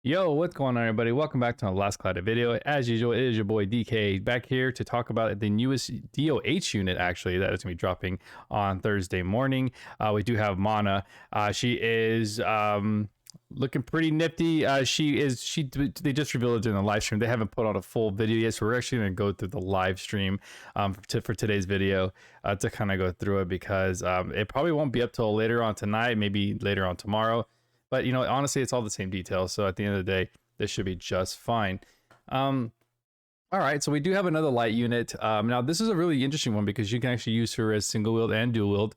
Yo, what's going on, everybody? Welcome back to my last Cloudia video. As usual, it is your boy DK back here to talk about the newest DOH unit, actually, that is going to be dropping on Thursday morning. We do have Mauna. She is looking pretty nifty. They just revealed it during the live stream. They haven't put out a full video yet, so we're actually going to go through the live stream for today's video to kind of go through it, because it probably won't be up till later on tonight, maybe later on tomorrow. But, you know, honestly, it's all the same details. So at the end of the day, this should be just fine. All right, so we do have another light unit. Now, this is a really interesting one because you can actually use her as single wheeled and dual wheeled.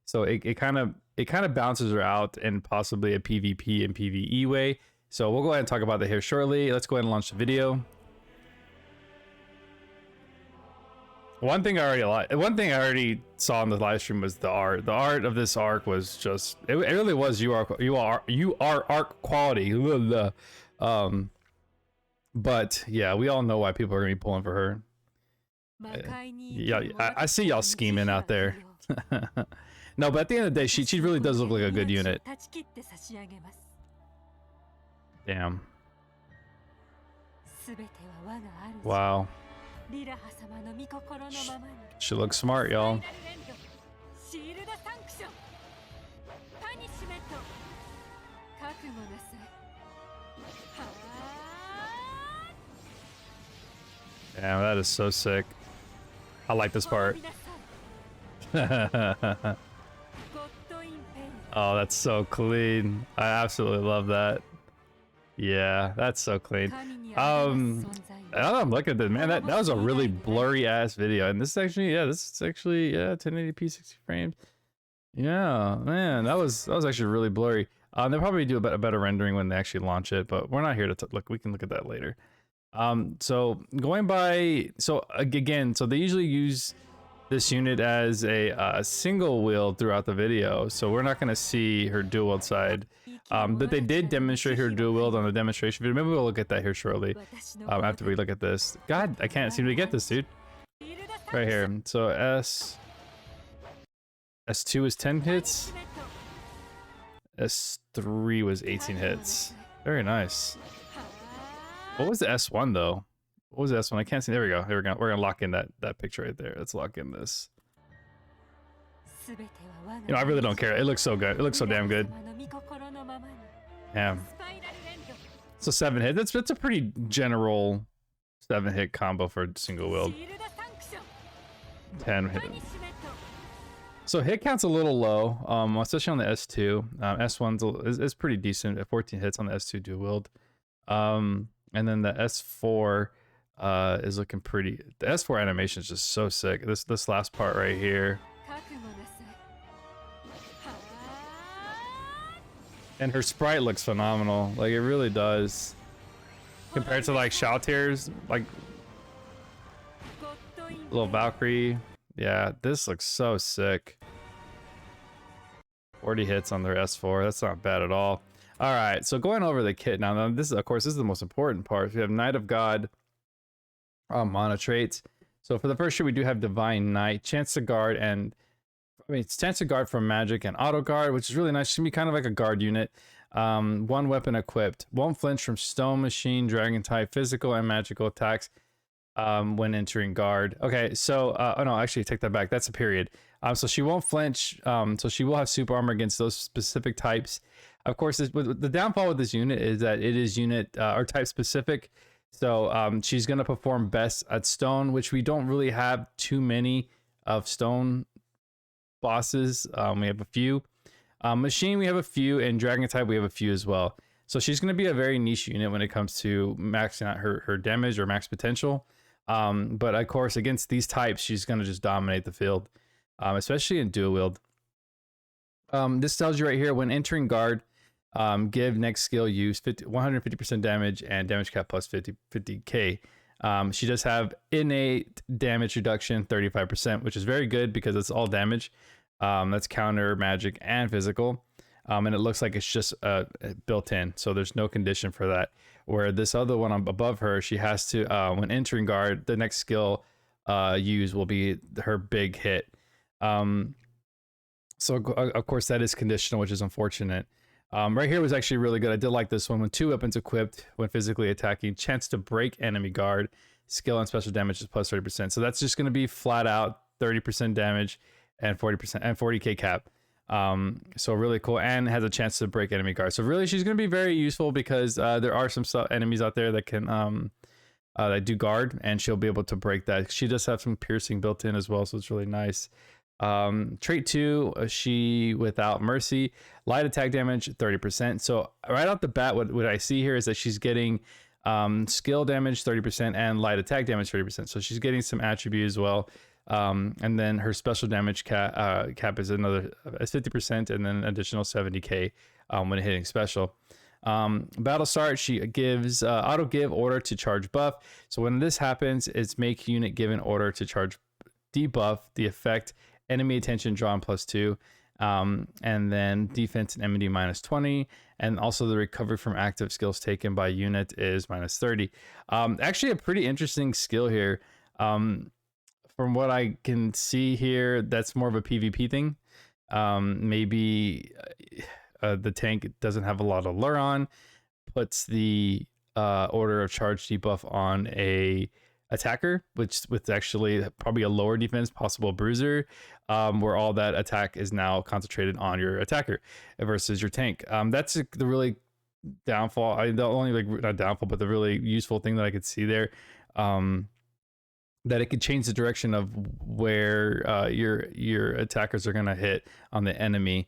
So it kind of balances her out in possibly a PvP and PvE way. So we'll go ahead and talk about that here shortly. Let's go ahead and launch the video. One thing I already saw in the live stream was the art. The art of this arc was just, it really was you are arc quality. But yeah, we all know why people are gonna be pulling for her. Yeah, I see y'all scheming out there. No, but at the end of the day, she really does look like a good unit. Damn. Wow. She looks smart, y'all. Damn, that is so sick. I like this part. Oh, that's so clean. I absolutely love that. Yeah, that's so clean. I'm looking at this, man. That was a really blurry ass video, and this is actually, this is actually 1080p 60 frames. Yeah, man, that was actually really blurry. They'll probably do a better rendering when they actually launch it, but we're not here to look. We can look at that later. So going by, so again, so they usually use this unit as a single wheel throughout the video, so we're not going to see her dual wield side. But they did demonstrate her dual wield on the demonstration video. Maybe we'll look at that here shortly. After we look at this. God, I can't seem to get this, dude. Right here. So S2 is 10 hits. S3 was 18 hits. Very nice. What was the S1 though? What was the S1? I can't see. There we go. We're gonna lock in that picture right there. Let's lock in this. You know, I really don't care. It looks so good. It looks so damn good. Yeah. So 7 hit. That's a pretty general 7 hit combo for single wield. 10 hit. So hit count's a little low, especially on the S2. S1 is pretty decent at 14 hits on the S2 dual wield. And then the S4 is looking pretty. The S4 animation is just so sick. This last part right here. And her sprite looks phenomenal. Like, it really does. Compared to like Shoutear's, like little Valkyrie. Yeah, this looks so sick. 40 hits on their S4. That's not bad at all. All right, so going over the kit now. This is, of course, this is the most important part. We have Knight of God Mauna traits. So for the first year, we do have Divine Knight, Chance to Guard, and it's Chance to Guard from Magic and Auto Guard, which is really nice. It's gonna be kind of like a guard unit. One weapon equipped. Won't flinch from Stone, Machine, Dragon type, physical and magical attacks when entering guard. Okay, so oh no, actually take that back. That's a period. So she won't flinch. So she will have super armor against those specific types. Of course, the downfall with this unit is that it is unit or type specific. So she's gonna perform best at Stone, which we don't really have too many of Stone bosses. We have a few. Machine, we have a few, and Dragon type, we have a few as well. So she's going to be a very niche unit when it comes to maxing out her damage or max potential. But of course, against these types, she's going to just dominate the field, especially in dual wield. This tells you right here, when entering guard, give next skill use 150% damage and damage cap plus 50k. She does have innate damage reduction 35%, which is very good because it's all damage. That's counter, magic, and physical. And it looks like it's just built in, so there's no condition for that. Where this other one above her, she has to, when entering guard, the next skill use will be her big hit. So of course that is conditional, which is unfortunate. Right here was actually really good. I did like this one. When 2 weapons equipped when physically attacking, chance to break enemy guard, skill and special damage is plus 30%. So that's just going to be flat out 30% damage and 40% and 40k cap. So really cool, and has a chance to break enemy guard. So really she's going to be very useful because there are some enemies out there that can that do guard, and she'll be able to break that. She does have some piercing built in as well, so it's really nice. Trait 2, she without mercy, light attack damage 30%. So right off the bat, what I see here is that she's getting skill damage 30% and light attack damage 30%. So she's getting some attribute as well. And then her special damage cap is another 50%, and then an additional 70k when hitting special. Battle start, she gives auto give order to charge buff. So when this happens, it's make unit given order to charge debuff the effect enemy attention drawn +2, and then defense and MD -20, and also the recovery from active skills taken by unit is -30. Actually a pretty interesting skill here. From what I can see here, that's more of a PvP thing. Maybe the tank doesn't have a lot of lure on, puts the order of charge debuff on a attacker, which with actually probably a lower defense, possible bruiser, where all that attack is now concentrated on your attacker versus your tank. That's the really downfall. The only, like, not downfall, but the really useful thing that I could see there. That it could change the direction of where your attackers are going to hit on the enemy,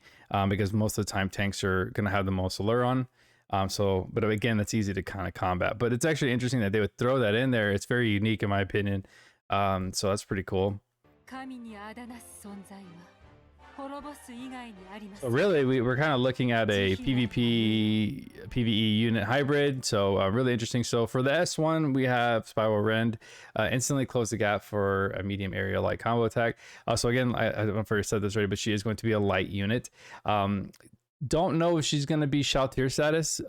because most of the time tanks are going to have the most allure on. But again, that's easy to kind of combat. But it's actually interesting that they would throw that in there. It's very unique in my opinion. So that's pretty cool. So really, we're kind of looking at a PvP PvE unit hybrid. So really interesting. So for the S1, we have Spiral Rend, instantly close the gap for a medium area light combo attack. So again, I don't know if I said this already, but she is going to be a light unit. Don't know if she's going to be Shalltear status.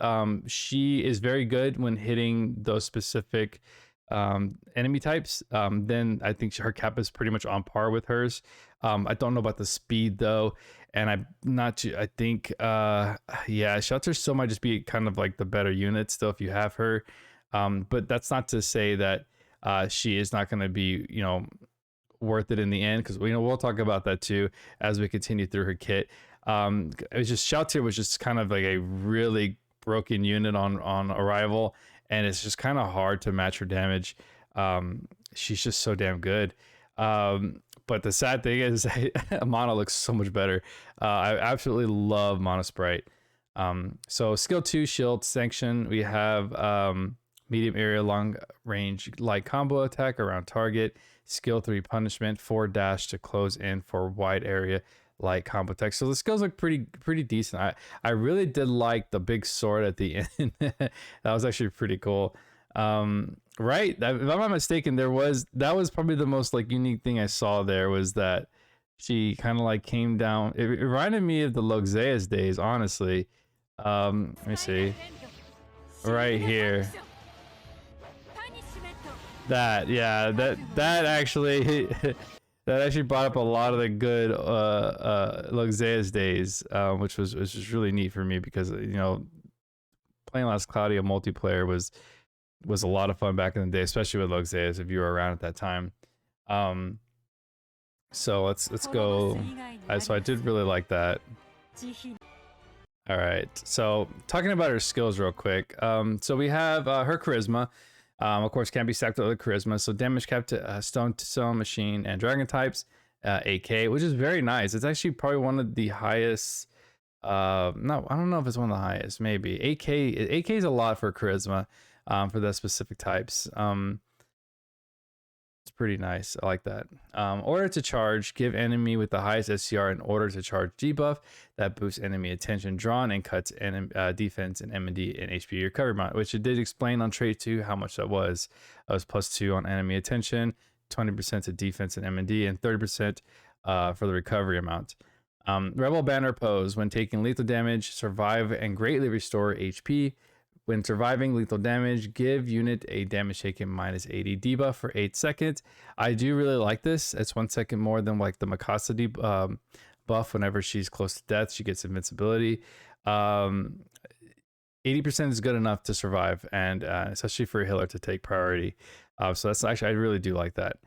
She is very good when hitting those specific enemy types. Then I think her cap is pretty much on par with hers. I don't know about the speed though, and I'm not. I think yeah, Shalltear still might just be kind of like the better unit still if you have her. But that's not to say that she is not going to be, you know, worth it in the end, because we'll talk about that too as we continue through her kit. It was just Shalltear was just kind of like a really broken unit on arrival, and it's just kind of hard to match her damage. She's just so damn good. But the sad thing is Mauna looks so much better. I absolutely love Mauna Sprite. So skill 2 shield sanction, we have medium area long range light combo attack around target. Skill 3 punishment, 4 dash to close in for wide area light combo attack. So the skills look pretty decent. I really did like the big sword at the end. That was actually pretty cool. Right, if I'm not mistaken, that was probably the most like unique thing I saw there, was that she kind of like came down. It reminded me of the Loxaeus days, honestly. Let me see. Right here. That actually that actually brought up a lot of the good Loxaeus days, which was just really neat for me, because you know, playing Last Cloudia multiplayer was a lot of fun back in the day, especially with Loxaeus if you were around at that time. So let's go. So I did really like that. All right, so talking about her skills real quick. So we have her charisma. Of course, can't be stacked with other charisma. So damage cap to stone, machine, and dragon types, 8k, which is very nice. It's actually probably one of the highest. No, I don't know if it's one of the highest. Maybe 8k is a lot for charisma. For the specific types. It's pretty nice. I like that. Order to charge, give enemy with the highest SCR an order to charge debuff that boosts enemy attention drawn and cuts defense and M&D and HP recovery amount, which it did explain on trait 2 how much that was. It was +2 on enemy attention, 20% to defense and M&D, and 30% for the recovery amount. Rebel banner pose, when taking lethal damage, survive and greatly restore HP. When surviving lethal damage, give unit a damage taken -80 debuff for 8 seconds. I do really like this. It's 1 second more than like the Mikasa buff whenever she's close to death. She gets invincibility. 80% is good enough to survive, and especially for a healer to take priority. So that's actually, I really do like that.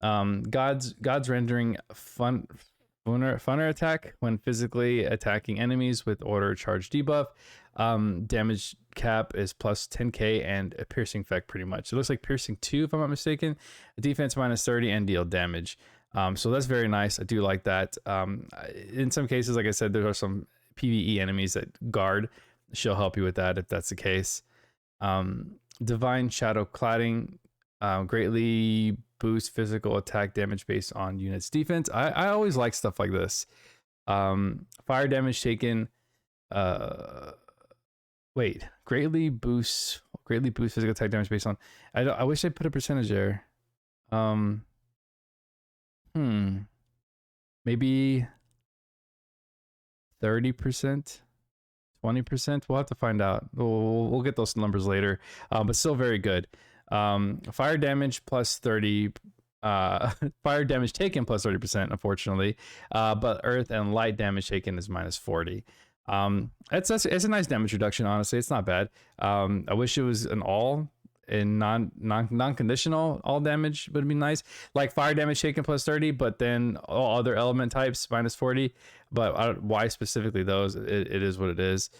God's rendering funner attack when physically attacking enemies with order charge debuff. Damage cap is plus 10k and a piercing effect pretty much. It looks like piercing 2 if I'm not mistaken. Defense minus 30 and deal damage. So that's very nice. I do like that. In some cases, like I said, there are some PvE enemies that guard. She'll help you with that if that's the case. Divine Shadow Cladding greatly boosts physical attack damage based on units defense. I always like stuff like this. Fire damage taken greatly boosts physical attack damage based on, I wish I put a percentage there. Maybe 30%, 20%. We'll have to find out. We'll get those numbers later. But still very good. Fire damage plus 30, fire damage taken plus 30%, unfortunately. But earth and light damage taken is minus 40. It's a nice damage reduction, honestly. It's not bad. I wish it was an all in non-conditional all damage would be nice, like fire damage taken plus 30, but then all other element types minus 40. But why specifically those? It is what it is.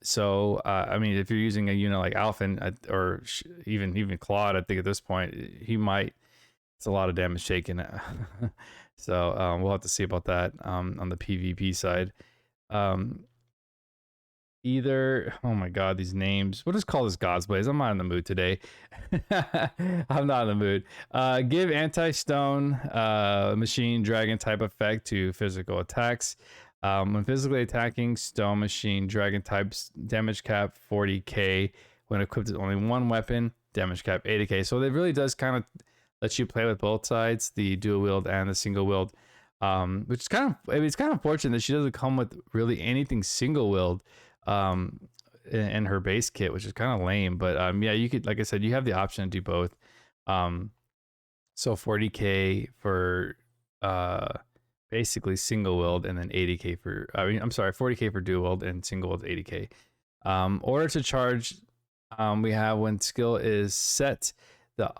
So I mean, if you're using a unit like Alphen or even Claude, I think at this point it's a lot of damage taken. So we'll have to see about that on the PvP side. Oh my god, these names. We'll just call this God's Blaze. I'm not in the mood today. I'm not in the mood. Give anti-stone machine dragon type effect to physical attacks. When physically attacking stone machine dragon types, damage cap 40k. When equipped with only one weapon, damage cap 80k. So it really does kind of let you play with both sides, the dual wield and the single wield. Which is it's kind of unfortunate that she doesn't come with really anything single wield in her base kit, which is kind of lame. But yeah, you could, like I said, you have the option to do both. So 40k for basically single wield, and then 80k for, I'm sorry, 40k for dual wield and single wield 80k. Order to charge, we have when skill is set, the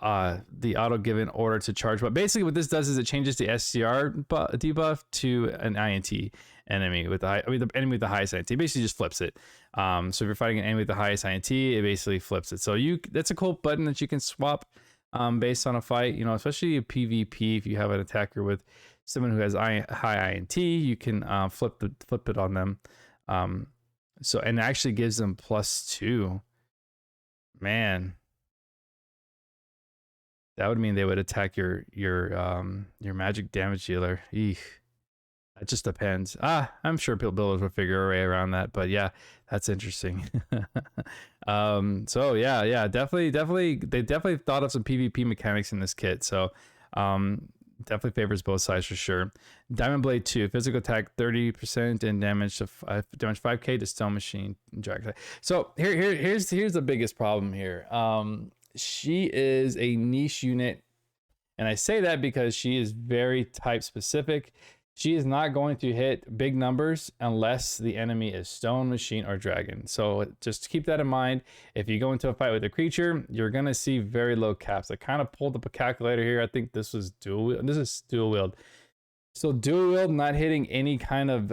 auto given order to charge. But basically what this does is it changes the SCR debuff to an INT enemy with the the enemy with the highest INT. Basically just flips it. So if you're fighting an enemy with the highest INT, it basically flips it. So that's a cool button that you can swap based on a fight, especially a PvP. If you have an attacker with someone who has high INT, you can flip it on them. So, and it actually gives them +2. Man, that would mean they would attack your magic damage dealer. Eek. It just depends. I'm sure builders will figure a way around that, but yeah, that's interesting. So yeah, definitely, they definitely thought of some PvP mechanics in this kit. So, definitely favors both sides for sure. Diamond Blade 2, physical attack 30% and damage 5k to stone machine drag. So here's the biggest problem here. She is a niche unit, and I say that because she is very type specific. She is not going to hit big numbers unless the enemy is stone, machine, or dragon. So just keep that in mind. If you go into a fight with a creature, you're gonna see very low caps. I kind of pulled up a calculator here. I think this was dual. This is dual wield. So dual wield not hitting any kind of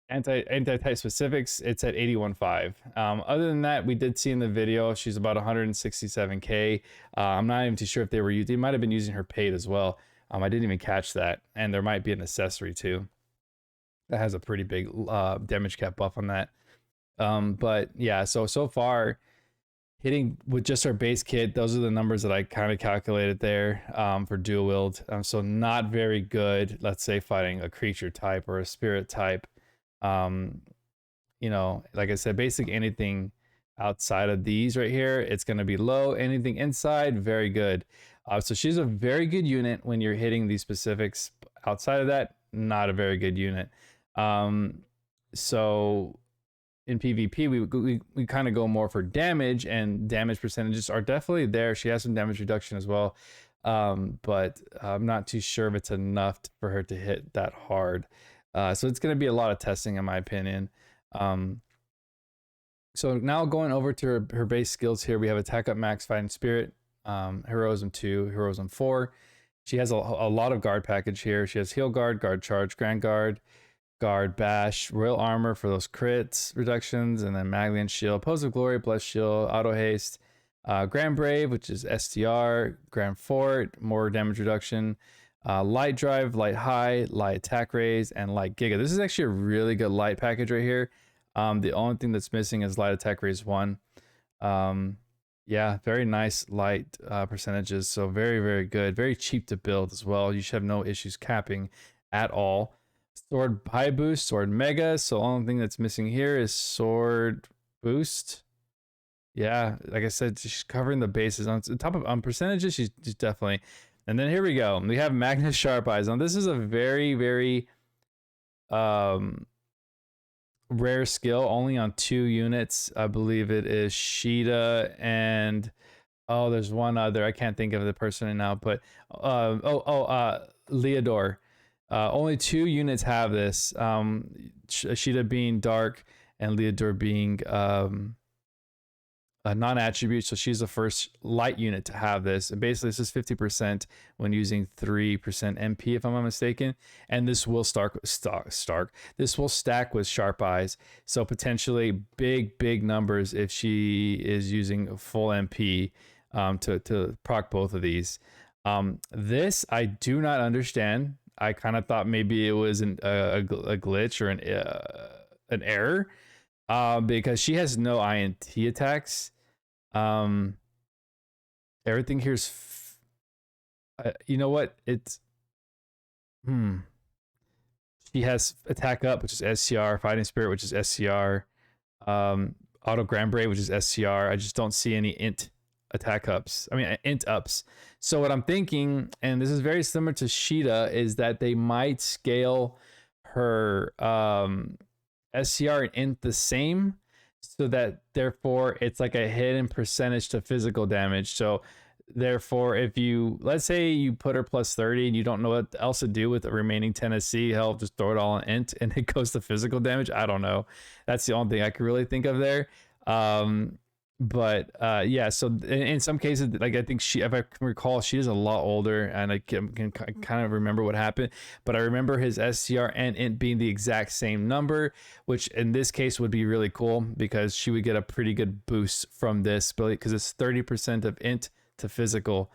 anti-type specifics, it's at 81.5. Other than that, we did see in the video she's about 167k. I'm not even too sure if they might have been using her paid as well. I didn't even catch that, and there might be an accessory too that has a pretty big damage cap buff on that. But yeah, so far hitting with just our base kit, those are the numbers that I kind of calculated there for dual wield. So not very good, let's say fighting a creature type or a spirit type. Like I said, basic anything outside of these right here, it's going to be low. Anything inside, very good. So she's a very good unit when you're hitting these specifics. Outside of that, not a very good unit. So in PvP, we kind of go more for damage, and damage percentages are definitely there. She has some damage reduction as well. But I'm not too sure if it's enough for her to hit that hard. So it's going to be a lot of testing, in my opinion. So now going over to her base skills here, we have Attack Up Max, Fighting Spirit, Heroism 2, Heroism 4. She has a lot of guard package here. She has Heal Guard, Guard Charge, Grand Guard, Guard Bash, Royal Armor for those crits reductions, and then Maglian Shield, Pose of Glory, Blessed Shield, Auto Haste, Grand Brave, which is STR, Grand Fort, more damage reduction, Light Drive, Light High, Light Attack Raise, and Light Giga. This is actually a really good light package right here. The only thing that's missing is Light Attack Raise 1. Yeah, very nice light percentages. So very, very good. Very cheap to build as well. You should have no issues capping at all. Sword High Boost, Sword Mega. So the only thing that's missing here is Sword Boost. Yeah, like I said, she's covering the bases. On top of percentages, she's definitely. And then here we go. We have Magnus Sharp Eyes. Now this is a very, very rare skill, only on 2 units. I believe it is Sheeta and there's one other. I can't think of the person right now, but Leodor. Only 2 units have this. Sheeta being dark and Leodor being a non-attribute, so she's the first light unit to have this. And basically this is 50% when using 3% MP, if I'm not mistaken, and this will this will stack with Sharp Eyes, so potentially big numbers if she is using full MP to proc both of these. This I do not understand. I kind of thought maybe it was a glitch or an error, because she has no INT attacks. Everything here's you know what, it's she has Attack Up, which is SCR, Fighting Spirit, which is SCR, Auto Grand Brave, which is SCR. I just don't see any int attack ups. I mean int ups. So what I'm thinking, and this is very similar to Sheeta, is that they might scale her SCR and int the same, so that therefore it's like a hidden percentage to physical damage. So therefore, if you, let's say you put her plus 30 and you don't know what else to do with the remaining 10 SC, hell, just throw it all on int and it goes to physical damage. I don't know. That's the only thing I could really think of there. But yeah, so in some cases, like I think she, if I can recall, she is a lot older, and I can kind of remember what happened, but I remember his SCR and int being the exact same number, which in this case would be really cool because she would get a pretty good boost from this, because it's 30% of int to physical.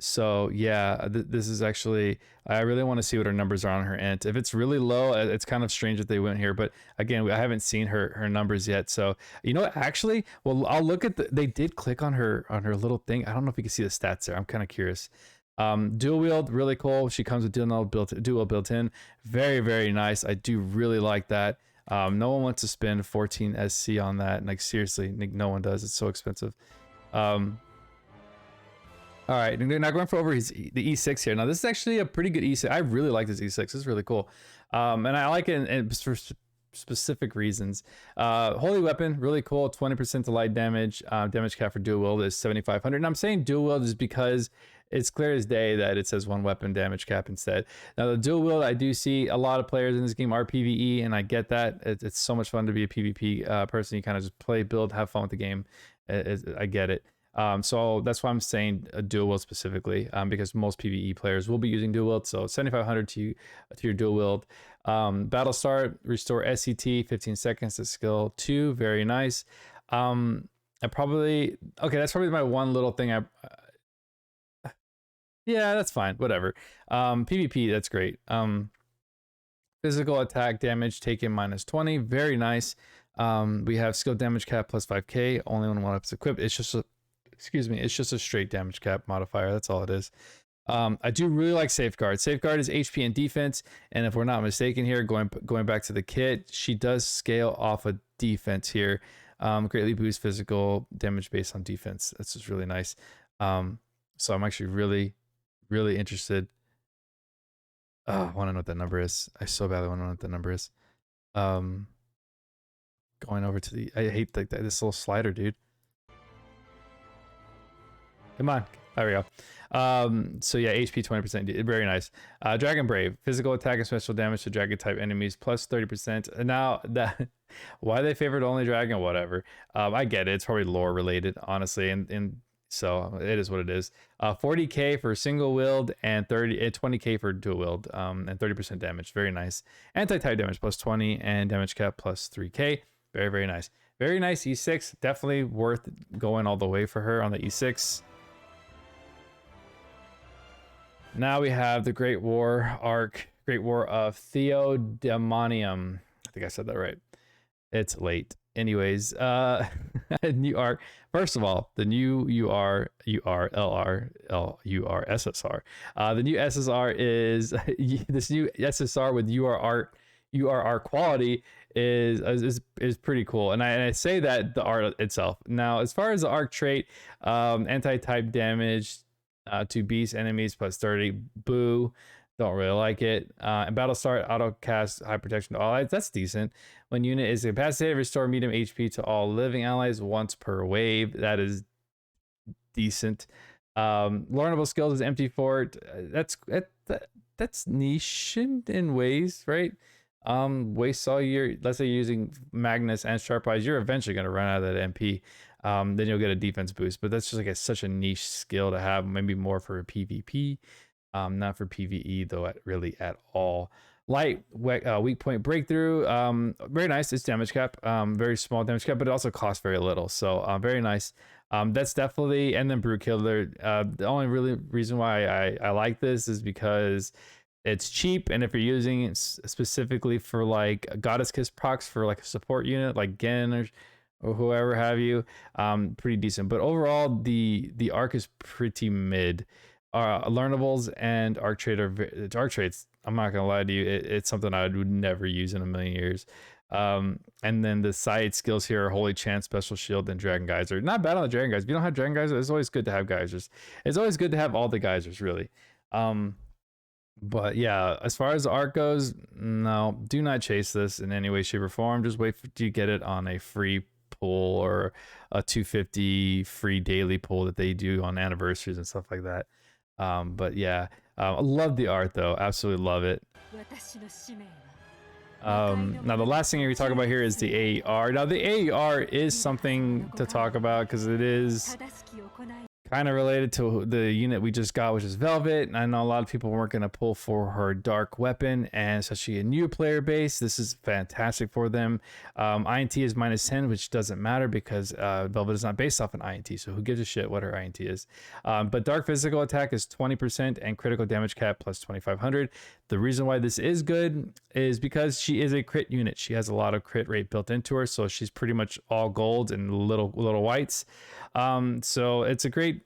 So yeah, this is actually, I really want to see what her numbers are on her int. If it's really low, it's kind of strange that they went here, but again, I haven't seen her numbers yet. So you know what, actually, well, I'll look at they did click on her little thing. I don't know if you can see the stats there. I'm kind of curious. Dual wield, really cool. She comes with dual built in. Very, very nice. I do really like that. No one wants to spend 14 SC on that. Like seriously, no one does. It's so expensive. All right, now going over the E6 here. Now this is actually a pretty good E6. I really like this E6. This is really cool, and I like it for specific reasons. Holy Weapon, really cool. 20% to light damage. Damage cap for dual wield is 7,500. And I'm saying dual wield is because it's clear as day that it says 1 weapon damage cap instead. Now the dual wield, I do see a lot of players in this game are PvE, and I get that. It's so much fun to be a PvP person. You kind of just play, build, have fun with the game. I get it. So that's why I'm saying a dual wield specifically, because most PvE players will be using dual wield. So 7,500 to your dual wield. Battle start, restore SCT 15 seconds to skill 2. Very nice. That's probably my one little thing. Yeah, that's fine. Whatever. PvP, that's great. Physical attack damage taken -20. Very nice. We have skill damage cap plus 5k. Only when one up is equipped. It's just a straight damage cap modifier. That's all it is. I do really like Safeguard. Safeguard is HP and defense, and if we're not mistaken here, going back to the kit, she does scale off of defense here. Greatly boost physical damage based on defense. That's just really nice. So I'm actually really interested. I want to know what that number is. I so badly want to know what that number is. Going over to I hate this little slider, dude. Come on. There we go. So yeah, HP 20%. Very nice. Dragon Brave. Physical attack and special damage to dragon type enemies plus 30%. And now that why they favored only dragon, whatever. I get it. It's probably lore related, honestly. And so it is what it is. 40k for single wield and 20k for dual wield. And 30% damage. Very nice. Anti-type damage plus 20 and damage cap plus 3k. Very, very nice. Very nice E6. Definitely worth going all the way for her on the E6. Now we have the Great War arc, Great War of Theodemonium. I think I said that right. It's late. Anyways, new arc. First of all, the new SSR. The new SSR is this new SSR with URR quality is pretty cool, and I say that the art itself. Now, as far as the arc trait, anti-type damage to beast enemies plus 30. Boo, don't really like it. And battle start auto cast high protection to all allies. That's decent. When unit is incapacitated, restore medium HP to all living allies once per wave. That is decent. Learnable skills is empty fort. That's niche in ways, right? Waste all your, let's say you're using Magnus and Sharp Eyes, you're eventually going to run out of that MP. Then you'll get a defense boost, but that's just like such a niche skill to have, maybe more for a PvP, not for PvE though, really at all. Light weak point breakthrough, very nice. It's damage cap, very small damage cap, but it also costs very little, so very nice. That's definitely, and then Brute Killer. The only really reason why I like this is because it's cheap, and if you're using it specifically for like Goddess Kiss procs for like a support unit like Gen or whoever have you, pretty decent. But overall, the arc is pretty mid. Learnables and arc traits. I'm not gonna lie to you, it's something I would never use in a million years. And then the side skills here are Holy Chance, Special Shield, and Dragon Geyser. Not bad on the Dragon Geyser. If you don't have Dragon Geyser, it's always good to have geysers. It's always good to have all the geysers, really. But yeah, as far as the arc goes, no, do not chase this in any way, shape, or form. Just wait till you get it on a free pull or a 250 free daily pull that they do on anniversaries and stuff like that. But yeah, I love the art though, absolutely love it. Now the last thing we talk about here is the AER. Now the AER is something to talk about because it is kind of related to the unit we just got, which is Velvet. And I know a lot of people weren't going to pull for her dark weapon, and especially a new player base, this is fantastic for them. INT is -10, which doesn't matter because Velvet is not based off an INT, so who gives a shit what her INT is. But dark physical attack is 20% and critical damage cap plus 2500. The reason why this is good is because she is a crit unit. She has a lot of crit rate built into her, so she's pretty much all gold and little whites. So it's a great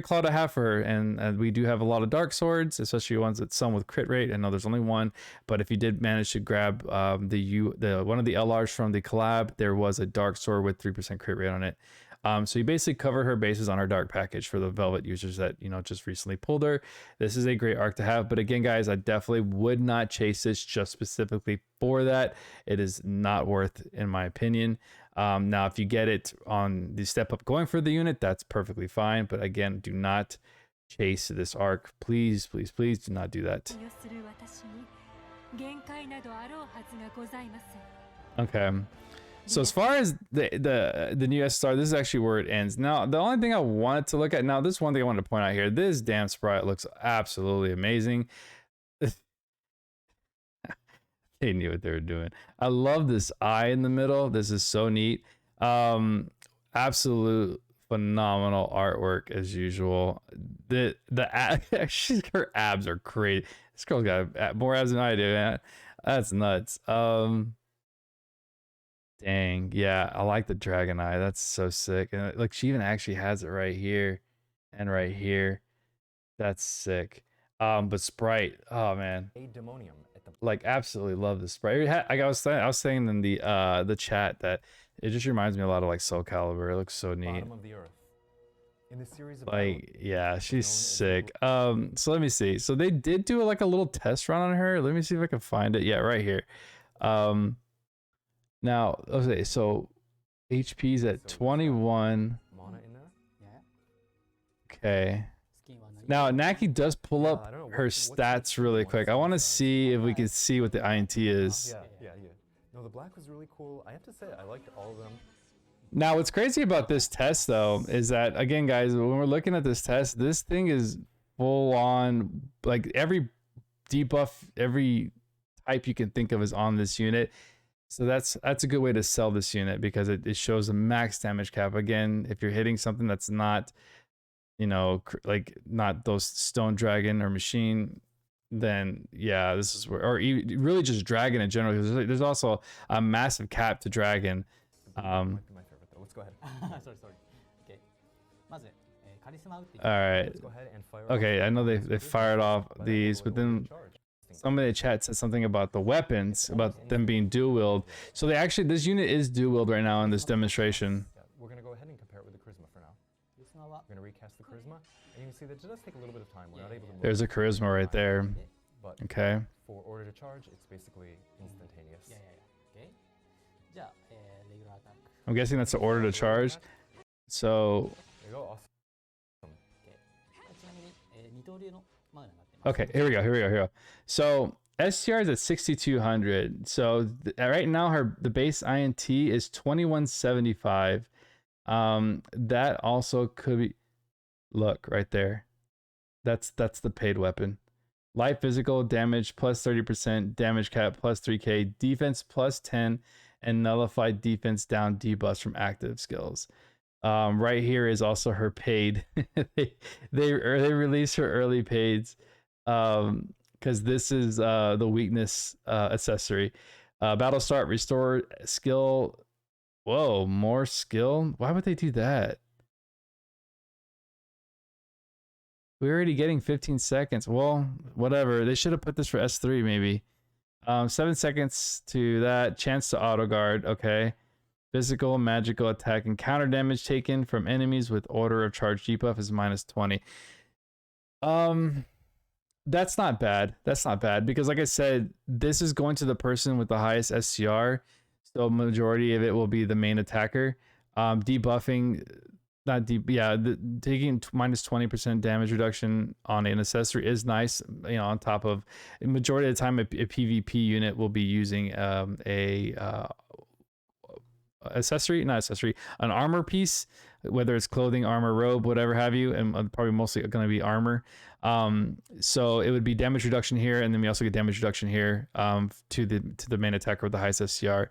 claw to have for her, and we do have a lot of dark swords, especially ones that some with crit rate. I know there's only one, but if you did manage to grab the one of the LRs from the collab, there was a dark sword with 3% crit rate on it. So you basically cover her bases on our dark package for the Velvet users that, you know, just recently pulled her. This is a great arc to have, but again, guys, I definitely would not chase this just specifically for that. It is not worth, in my opinion. Now, if you get it on the step up going for the unit, that's perfectly fine. But again, do not chase this arc. Please, please, please do not do that. Okay. So as far as the new SSR, this is actually where it ends. Now, the only thing I wanted to look at, now this one thing I wanted to point out here, this damn sprite looks absolutely amazing. They knew what they were doing. I love this eye in the middle. This is so neat. Absolute phenomenal artwork as usual. Her abs are crazy. This girl's got more abs than I do, man. That's nuts. Dang, yeah, I like the dragon eye. That's so sick. And like, she even actually has it right here and right here. That's sick. But sprite, oh man, like absolutely love the sprite. Like I was saying in the chat that it just reminds me a lot of like Soul Calibur. It looks so neat. Like, yeah, she's sick. So let me see. So they did do like a little test run on her. Let me see if I can find it. Yeah, right here. Now, okay, so HP's at 21. Okay. Now Naki does pull up her stats really quick. I want to see if we can see what the INT is. Yeah. No, the black was really cool. I have to say, I liked all of them. Now, what's crazy about this test, though, is that, again, guys, when we're looking at this test, this thing is full on, like, every debuff, every type you can think of is on this unit. So that's a good way to sell this unit, because it shows a max damage cap. Again, if you're hitting something that's not, you know, like, not those Stone Dragon or Machine, then yeah, this is where, or really just Dragon in general, because there's also a massive cap to Dragon. Let's go ahead. sorry. Okay. All right. Let's go ahead and fire Okay, I know they fired off these, but then somebody in the chat said something about the weapons, about them being dual wield. So they actually, this unit is dual wield right now in this demonstration. Yeah, we're gonna go ahead and compare it with the Charisma for now. We're gonna recast the Charisma, and you can see that it does take a little bit of time. We're not able to move. There's a Charisma right there. But okay. For order to charge, it's basically instantaneous. Okay. I'm guessing that's the order to charge. So. There you go. Awesome. Okay, here we go. So STR is at 6,200. So right now the base INT is 2175. That also could be, look right there. That's the paid weapon. Light physical damage plus 30%, damage cap plus 3k, defense plus 10, and nullified defense down debuffs from active skills. Right here is also her paid. they released her early paids, because this is the weakness accessory. Battle start, restore skill. Whoa, more skill? Why would they do that? We're already getting 15 seconds. Well, whatever. They should have put this for S3 maybe. 7 seconds to that. Chance to auto guard. Okay. Physical, magical attack, and counter damage taken from enemies with order of charge debuff is minus 20. That's not bad. That's not bad, because like I said, this is going to the person with the highest SCR. So majority of it will be the main attacker. Debuffing, not deep, yeah, taking minus 20% damage reduction on an accessory is nice. You know, on top of, majority of the time a PvP unit will be using an armor piece, whether it's clothing, armor, robe, whatever have you, and probably mostly going to be armor. So it would be damage reduction here, and then we also get damage reduction here to the main attacker with the highest SCR.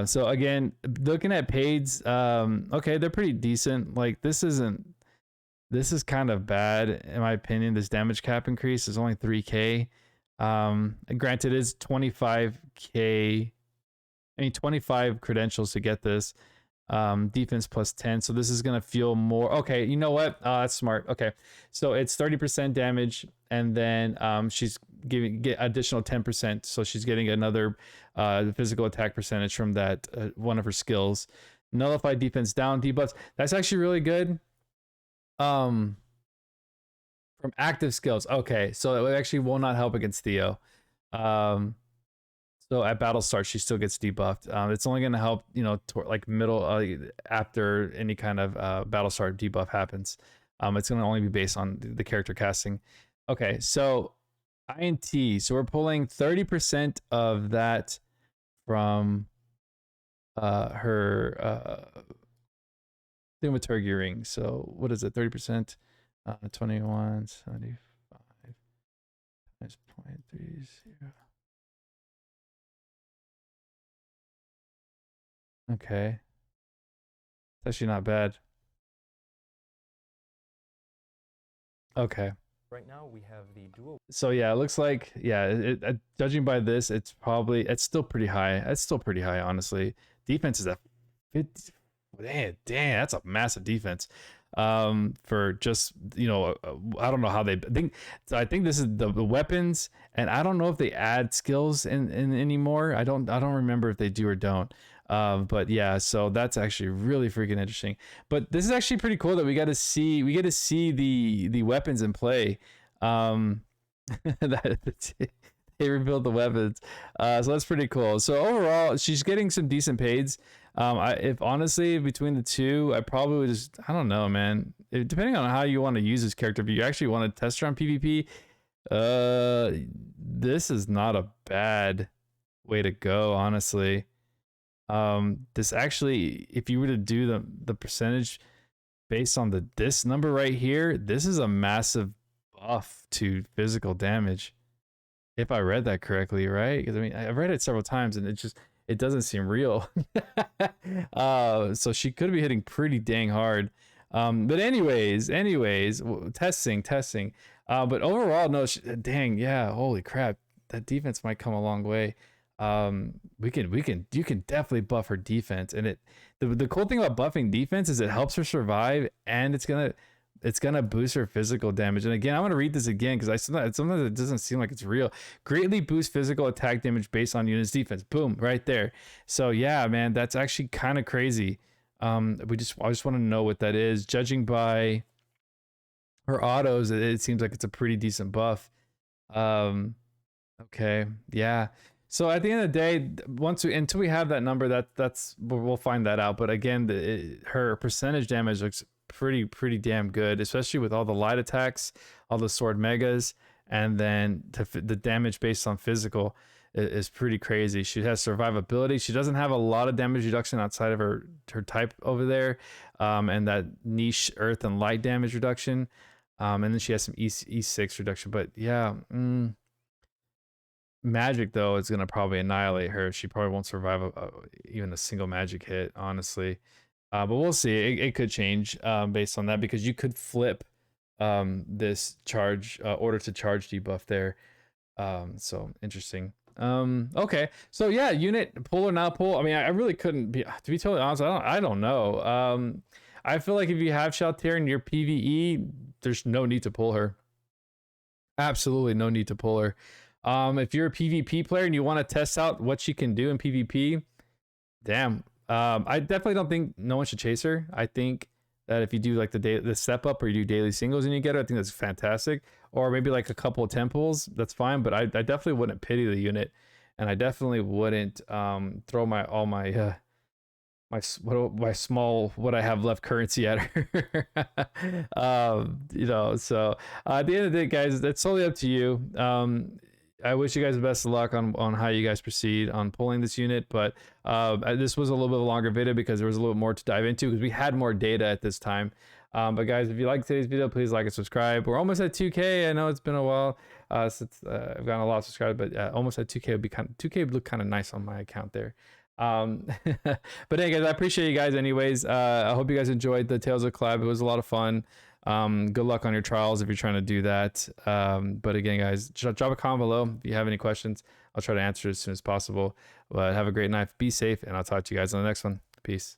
So again, looking at paids, okay, they're pretty decent. Like this is kind of bad in my opinion. This damage cap increase is only 3k. And granted, it is 25k. I mean, 25 credentials to get this. Defense plus 10. So this is going to feel more. Okay, you know what? That's smart. Okay. So it's 30% damage, and then she's get additional 10%. So she's getting another physical attack percentage from that one of her skills. Nullified defense down debuffs. That's actually really good. From active skills. Okay. So it actually will not help against Theo. So at battle start, she still gets debuffed. It's only going to help, you know, like middle after any kind of battle start debuff happens. It's going to only be based on the character casting. Okay, so INT. So we're pulling 30% of that from her thaumaturgy ring. So what is it? 30%, 2175 times 0.30. Okay. It's actually not bad. Okay. Right now we have the dual. So yeah, it looks like, yeah, judging by this, it's still pretty high. It's still pretty high, honestly. Defense is at 50. Damn, that's a massive defense. For just, you know, I don't know how they think. So I think this is the weapons, and I don't know if they add skills in anymore. I don't remember if they do or don't. But yeah, so that's actually really freaking interesting. But this is actually pretty cool that we get to see the weapons in play. They rebuild the weapons. So that's pretty cool. So overall, she's getting some decent paids. If honestly between the two, I probably would just, I don't know, man. Depending on how you want to use this character, if you actually want to test her on PvP, this is not a bad way to go, honestly. This actually, if you were to do the percentage based on this number right here, this is a massive buff to physical damage. If I read that correctly, right? Because I mean, I've read it several times and it doesn't seem real. So she could be hitting pretty dang hard. But anyways, testing. But overall, no, dang, yeah, holy crap, that defense might come a long way. You can definitely buff her defense, and the cool thing about buffing defense is it helps her survive, and it's gonna boost her physical damage. And again, I'm gonna read this again because sometimes it doesn't seem like it's real. Greatly boost physical attack damage based on unit's defense. Boom, right there. So yeah, man, that's actually kind of crazy. I just want to know what that is. Judging by her autos, it seems like it's a pretty decent buff. Okay, yeah. So at the end of the day, until we have that number, we'll find that out. But again, her percentage damage looks pretty damn good, especially with all the light attacks, all the sword megas, and then the damage based on physical is pretty crazy. She has survivability. She doesn't have a lot of damage reduction outside of her type over there, and that niche earth and light damage reduction, and then she has some E6 reduction. But yeah. Magic though is gonna probably annihilate her. She probably won't survive even a single magic hit, honestly. But we'll see. It could change based on that, because you could flip this charge order to charge debuff there. So interesting. Okay, so yeah, unit pull or not pull. I mean, I really couldn't be, to be totally honest. I don't know. I feel like if you have Shaltir in your PvE, there's no need to pull her. Absolutely no need to pull her. If you're a PvP player and you want to test out what she can do in PvP, damn. I definitely don't think no one should chase her. I think that if you do like the step up, or you do daily singles and you get her, I think that's fantastic. Or maybe like a couple of temples, that's fine. But I definitely wouldn't pity the unit, and I definitely wouldn't throw what I have left currency at her. So at the end of the day, guys, that's totally up to you. I wish you guys the best of luck on how you guys proceed on pulling this unit, but this was a little bit of a longer video because there was a little more to dive into, because we had more data at this time. But guys, if you like today's video, please like and subscribe. We're almost at 2K. I know it's been a while since I've gotten a lot of subscribers, but almost at 2K would be 2K would look kind of nice on my account there. But hey guys, I appreciate you guys anyways. I hope you guys enjoyed the Tales of Collab. It was a lot of fun. Good luck on your trials if you're trying to do that. But again, guys, drop a comment below if you have any questions. I'll try to answer as soon as possible. But have a great night, be safe, and I'll talk to you guys on the next one. Peace.